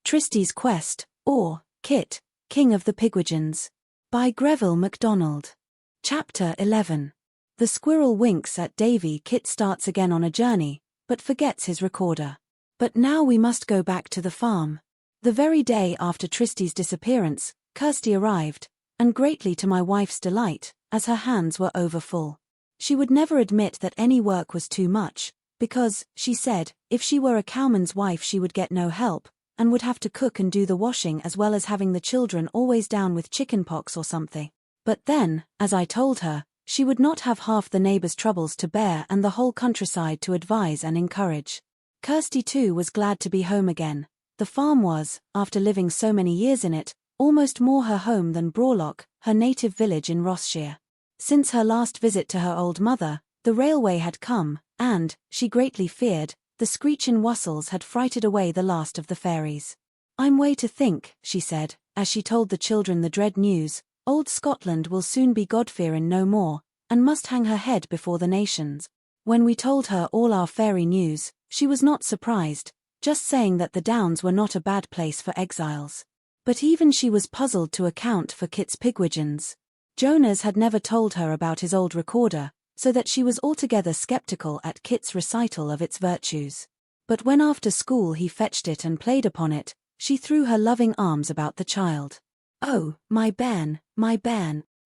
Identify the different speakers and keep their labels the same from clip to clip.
Speaker 1: Trystie's Quest, or Kit, King of the Pigwidgeons. By Greville MacDonald. Chapter 11. The squirrel winks at Davy. Kit starts again on a journey, but forgets his recorder. But now we must go back to the farm. The very day after Trystie's disappearance, Kirsty arrived, and greatly to my wife's delight, as her hands were overfull. She would never admit that any work was too much, because, she said, if she were a cowman's wife she would get no help, and would have to cook and do the washing as well as having the children always down with chickenpox or something. But then, as I told her, she would not have half the neighbors' troubles to bear and the whole countryside to advise and encourage. Kirsty too was glad to be home again. The farm was, after living so many years in it, almost more her home than Brawlock, her native village in Rossshire. Since her last visit to her old mother, the railway had come, and, she greatly feared, the screechin' wassels had frighted away the last of the fairies. "I'm way to think," she said, as she told the children the dread news, "old Scotland will soon be God-fearin' no more, and must hang her head before the nations." When we told her all our fairy news, she was not surprised, just saying that the Downs were not a bad place for exiles. But even she was puzzled to account for Kit's Pigwidgeons. Jonas had never told her about his old recorder, so that she was altogether skeptical at Kit's recital of its virtues. But when after school he fetched it and played upon it, she threw her loving arms about the child. "Oh, my bairn,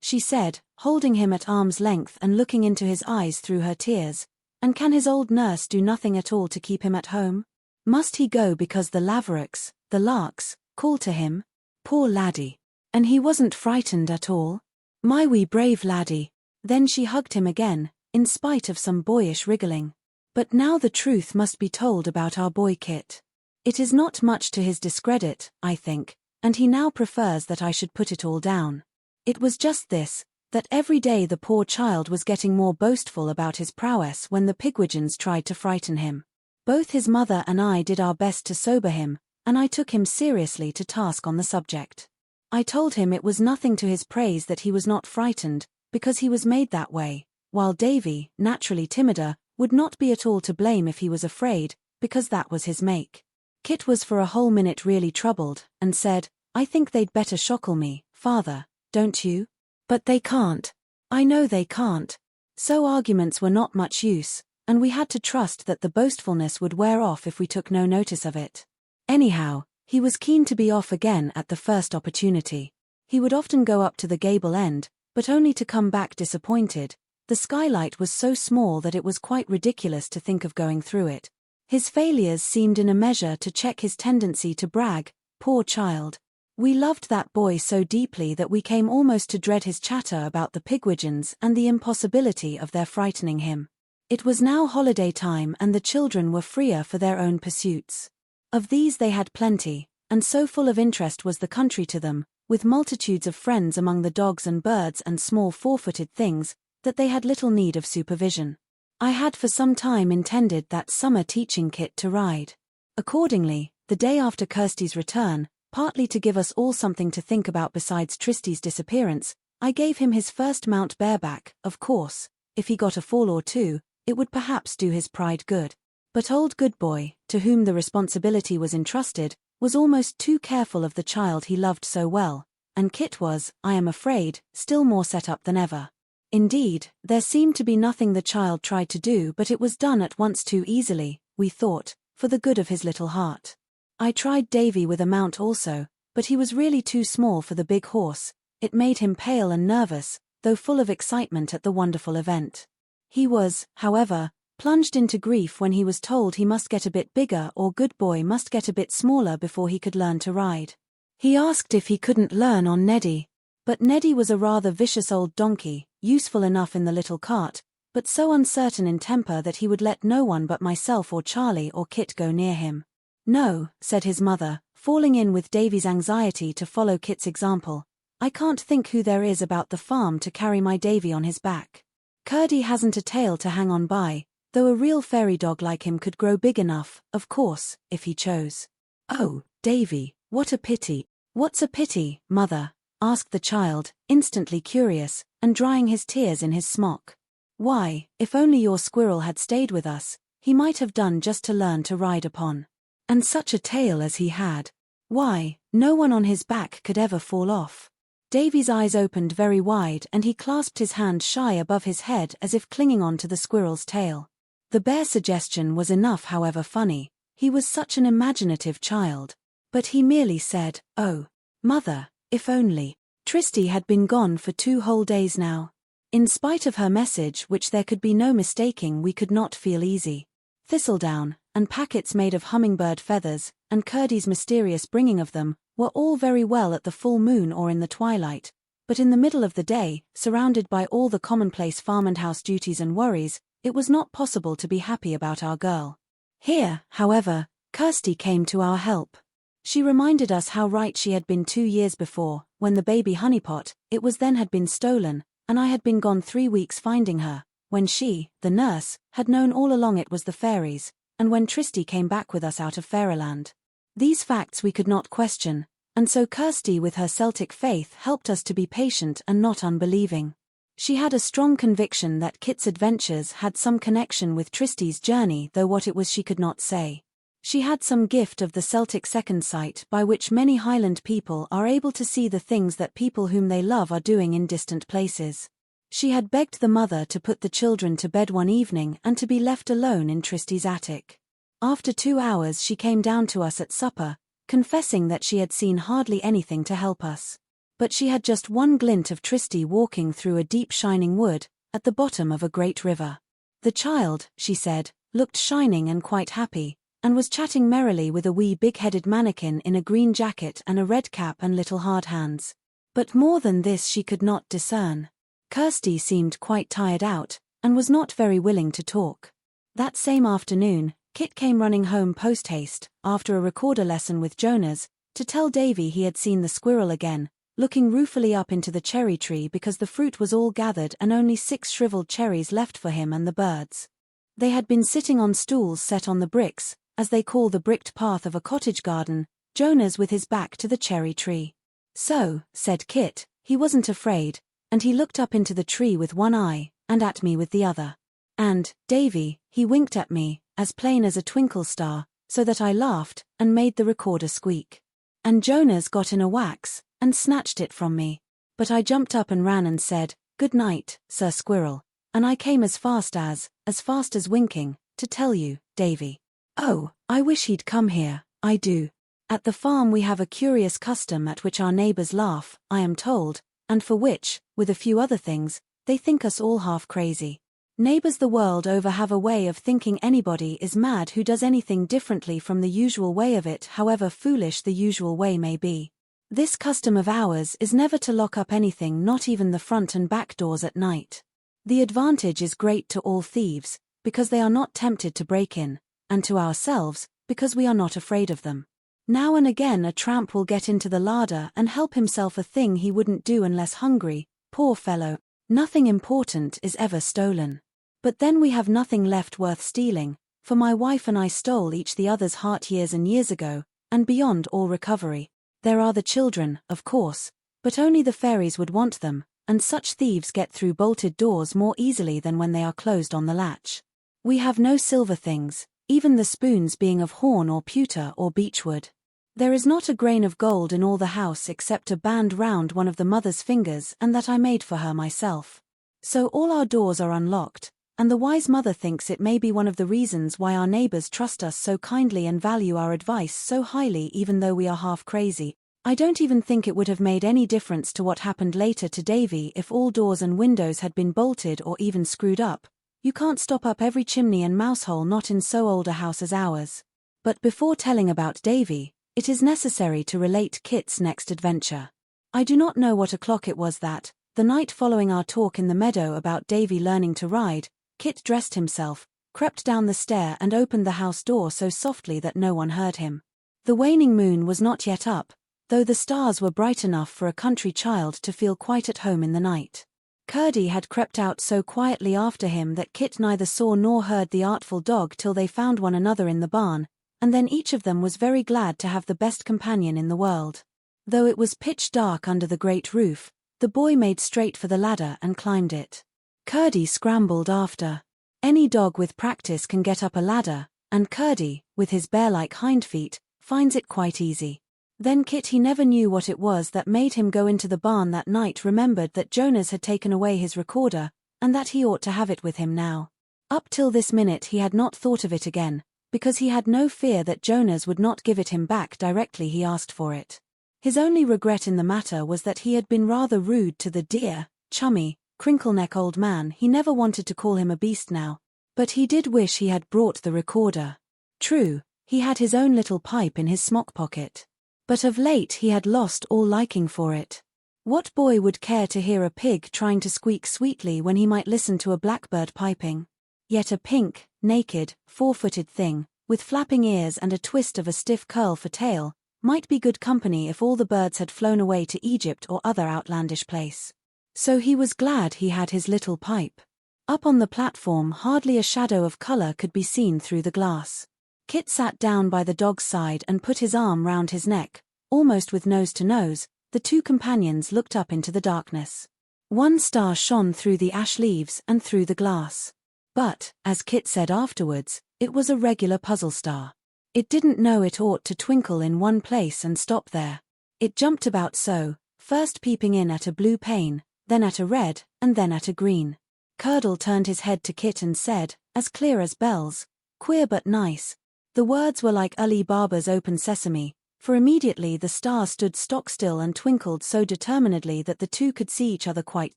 Speaker 1: she said, holding him at arm's length and looking into his eyes through her tears. "And can his old nurse do nothing at all to keep him at home? Must he go because the laverocks, the larks, call to him? Poor laddie. And he wasn't frightened at all? My wee brave laddie." Then she hugged him again, in spite of some boyish wriggling. But now the truth must be told about our boy Kit. It is not much to his discredit, I think, and he now prefers that I should put it all down. It was just this, that every day the poor child was getting more boastful about his prowess when the Pigwidgeons tried to frighten him. Both his mother and I did our best to sober him, and I took him seriously to task on the subject. I told him it was nothing to his praise that he was not frightened, because he was made that way, while Davy, naturally timider, would not be at all to blame if he was afraid, because that was his make. Kit was for a whole minute really troubled, and said, "I think they'd better shockle me, father, don't you? But they can't. I know they can't." So arguments were not much use, and we had to trust that the boastfulness would wear off if we took no notice of it. Anyhow, he was keen to be off again at the first opportunity. He would often go up to the gable end, but only to come back disappointed. The skylight was so small that it was quite ridiculous to think of going through it. His failures seemed in a measure to check his tendency to brag, poor child. We loved that boy so deeply that we came almost to dread his chatter about the Pigwidgeons and the impossibility of their frightening him. It was now holiday time and the children were freer for their own pursuits. Of these they had plenty, and so full of interest was the country to them, with multitudes of friends among the dogs and birds and small four-footed things, that they had little need of supervision. I had for some time intended that summer teaching Kit to ride. Accordingly, the day after Kirsty's return, partly to give us all something to think about besides Trystie's disappearance, I gave him his first mount bareback. Of course, if he got a fall or two, it would perhaps do his pride good. But old Goodboy, to whom the responsibility was entrusted, was almost too careful of the child he loved so well, and Kit was, I am afraid, still more set up than ever. Indeed, there seemed to be nothing the child tried to do but it was done at once too easily, we thought, for the good of his little heart. I tried Davy with a mount also, but he was really too small for the big horse. It made him pale and nervous, though full of excitement at the wonderful event. He was, however, plunged into grief when he was told he must get a bit bigger or Goodboy must get a bit smaller before he could learn to ride. He asked if he couldn't learn on Neddy. But Neddy was a rather vicious old donkey, useful enough in the little cart, but so uncertain in temper that he would let no one but myself or Charlie or Kit go near him. "No," said his mother, falling in with Davy's anxiety to follow Kit's example, "I can't think who there is about the farm to carry my Davy on his back. Curdie hasn't a tail to hang on by, though a real fairy dog like him could grow big enough, of course, if he chose." "Oh, Davy, what a pity." "What's a pity, mother?" asked the child, instantly curious, and drying his tears in his smock. "Why, if only your squirrel had stayed with us, he might have done just to learn to ride upon. And such a tail as he had. Why, no one on his back could ever fall off. Davy's eyes opened very wide and he clasped his hand shy above his head as if clinging on to the squirrel's tail. The bare suggestion was enough, however funny. He was such an imaginative child. But he merely said, "Oh, Mother, if only." Trystie had been gone for 2 whole days now. In spite of her message, which there could be no mistaking, we could not feel easy. Thistledown, and packets made of hummingbird feathers, and Curdie's mysterious bringing of them, were all very well at the full moon or in the twilight, but in the middle of the day, surrounded by all the commonplace farm and house duties and worries, it was not possible to be happy about our girl. Here, however, Kirsty came to our help. She reminded us how right she had been 2 years before, when the baby honeypot, it was then, had been stolen, and I had been gone 3 weeks finding her, when she, the nurse, had known all along it was the fairies, and when Trystie came back with us out of fairyland. These facts we could not question, and so Kirsty with her Celtic faith helped us to be patient and not unbelieving. She had a strong conviction that Kit's adventures had some connection with Trystie's journey, though what it was she could not say. She had some gift of the Celtic second sight by which many Highland people are able to see the things that people whom they love are doing in distant places. She had begged the mother to put the children to bed one evening and to be left alone in Trystie's attic. After 2 hours she came down to us at supper, confessing that she had seen hardly anything to help us. But she had just one glint of Trystie walking through a deep shining wood, at the bottom of a great river. The child, she said, looked shining and quite happy, and was chatting merrily with a wee big-headed mannikin in a green jacket and a red cap and little hard hands. But more than this she could not discern. Kirsty seemed quite tired out, and was not very willing to talk. That same afternoon, Kit came running home post-haste, after a recorder lesson with Jonas, to tell Davy he had seen the squirrel again, looking ruefully up into the cherry tree because the fruit was all gathered and only 6 shriveled cherries left for him and the birds. They had been sitting on stools set on the bricks, as they call the bricked path of a cottage garden, Jonas with his back to the cherry tree. So, said Kit, he wasn't afraid, and he looked up into the tree with one eye, and at me with the other. And, Davy, he winked at me, as plain as a twinkle star, so that I laughed, and made the recorder squeak. And Jonas got in a wax, and snatched it from me. But I jumped up and ran and said, "Good night, Sir Squirrel," and I came as fast as winking, to tell you, Davy. Oh, I wish he'd come here, I do. At the farm we have a curious custom at which our neighbors laugh, I am told, and for which, with a few other things, they think us all half crazy. Neighbors the world over have a way of thinking anybody is mad who does anything differently from the usual way of it, however foolish the usual way may be. This custom of ours is never to lock up anything, not even the front and back doors at night. The advantage is great to all thieves, because they are not tempted to break in, and to ourselves, because we are not afraid of them. Now and again a tramp will get into the larder and help himself a thing he wouldn't do unless hungry, poor fellow. Nothing important is ever stolen. But then we have nothing left worth stealing, for my wife and I stole each the other's heart years and years ago, and beyond all recovery. There are the children, of course, but only the fairies would want them, and such thieves get through bolted doors more easily than when they are closed on the latch. We have no silver things, even the spoons being of horn or pewter or beechwood. There is not a grain of gold in all the house except a band round one of the mother's fingers, and that I made for her myself. So all our doors are unlocked, and the wise mother thinks it may be one of the reasons why our neighbors trust us so kindly and value our advice so highly, even though we are half crazy. I don't even think it would have made any difference to what happened later to Davy if all doors and windows had been bolted or even screwed up. You can't stop up every chimney and mousehole, not in so old a house as ours. But before telling about Davy, it is necessary to relate Kit's next adventure. I do not know what o'clock it was that, the night following our talk in the meadow about Davy learning to ride, Kit dressed himself, crept down the stair and opened the house door so softly that no one heard him. The waning moon was not yet up, though the stars were bright enough for a country child to feel quite at home in the night. Curdie had crept out so quietly after him that Kit neither saw nor heard the artful dog till they found one another in the barn, and then each of them was very glad to have the best companion in the world. Though it was pitch dark under the great roof, the boy made straight for the ladder and climbed it. Curdie scrambled after. Any dog with practice can get up a ladder, and Curdie, with his bear-like hind feet, finds it quite easy. Then Kit, he never knew what it was that made him go into the barn that night, remembered that Jonas had taken away his recorder, and that he ought to have it with him now. Up till this minute he had not thought of it again, because he had no fear that Jonas would not give it him back directly he asked for it. His only regret in the matter was that he had been rather rude to the dear, chummy, crinkle-neck old man. He never wanted to call him a beast now, but he did wish he had brought the recorder. True, he had his own little pipe in his smock pocket, but of late he had lost all liking for it. What boy would care to hear a pig trying to squeak sweetly when he might listen to a blackbird piping? Yet a pink, naked, four-footed thing, with flapping ears and a twist of a stiff curl for tail, might be good company if all the birds had flown away to Egypt or other outlandish place. So he was glad he had his little pipe. Up on the platform hardly a shadow of colour could be seen through the glass. Kit sat down by the dog's side and put his arm round his neck, almost with nose to nose. The two companions looked up into the darkness. One star shone through the ash leaves and through the glass. But, as Kit said afterwards, it was a regular puzzle star. It didn't know it ought to twinkle in one place and stop there. It jumped about so, first peeping in at a blue pane, then at a red, and then at a green. Curdle turned his head to Kit and said, as clear as bells, "Queer but nice." The words were like Ali Baba's open sesame, for immediately the star stood stock still and twinkled so determinedly that the two could see each other quite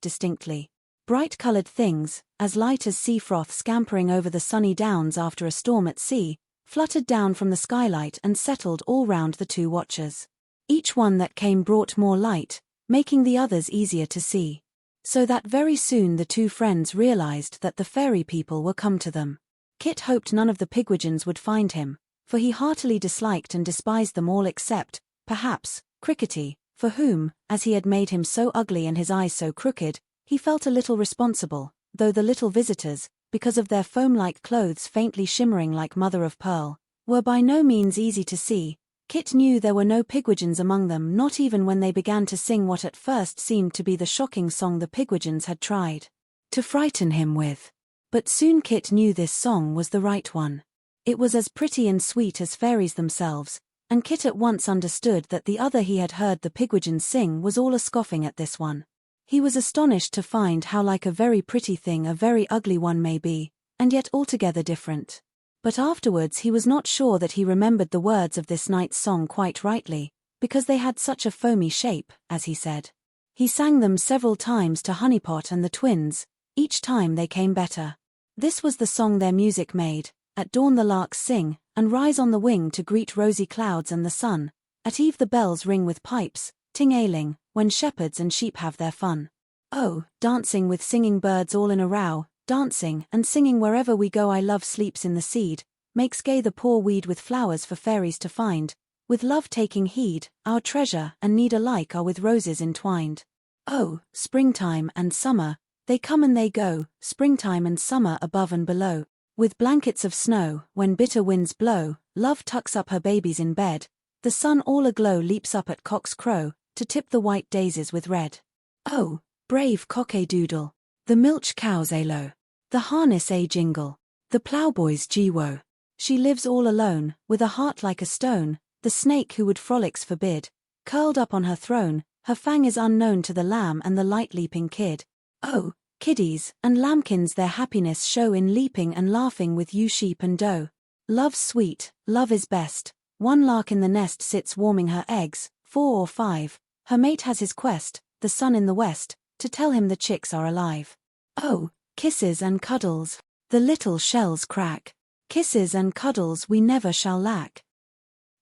Speaker 1: distinctly. Bright-coloured things, as light as sea froth scampering over the sunny downs after a storm at sea, fluttered down from the skylight and settled all round the two watchers. Each one that came brought more light, making the others easier to see. So that very soon the two friends realized that the fairy people were come to them. Kit hoped none of the Pigwidgeons would find him, for he heartily disliked and despised them all except, perhaps, Crickety, for whom, as he had made him so ugly and his eyes so crooked, he felt a little responsible, though the little visitors, because of their foam-like clothes faintly shimmering like mother-of-pearl, were by no means easy to see. Kit knew there were no Pigwidgeons among them, not even when they began to sing what at first seemed to be the shocking song the Pigwidgeons had tried to frighten him with. But soon Kit knew this song was the right one. It was as pretty and sweet as fairies themselves, and Kit at once understood that the other he had heard the Pigwidgeons sing was all a scoffing at this one. He was astonished to find how like a very pretty thing a very ugly one may be, and yet altogether different. But afterwards he was not sure that he remembered the words of this night's song quite rightly, because they had such a foamy shape, as he said. He sang them several times to Honeypot and the twins. Each time they came better. This was the song their music made: at dawn the larks sing, and rise on the wing to greet rosy clouds and the sun. At eve the bells ring with pipes, ting-ailing, when shepherds and sheep have their fun. Oh, dancing with singing birds all in a row, dancing and singing wherever we go. I love sleeps in the seed, makes gay the poor weed with flowers for fairies to find. With love taking heed, our treasure and need alike are with roses entwined. Oh, springtime and summer, they come and they go, springtime and summer above and below. With blankets of snow, when bitter winds blow, love tucks up her babies in bed. The sun all aglow leaps up at cock's crow, to tip the white daisies with red. Oh, brave cock-a-doodle, the milch cows a-low, the harness a-jingle, the ploughboys gee-woe. She lives all alone, with a heart like a stone, the snake who would frolics forbid, curled up on her throne, her fang is unknown to the lamb and the light-leaping kid. Oh, kiddies and lambkins their happiness show in leaping and laughing with ewe sheep and doe. Love's sweet, love is best, one lark in the nest sits warming her eggs, 4 or 5, her mate has his quest, the sun in the west, to tell him the chicks are alive. Oh, kisses and cuddles, the little shells crack, kisses and cuddles we never shall lack.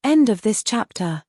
Speaker 1: End of this chapter.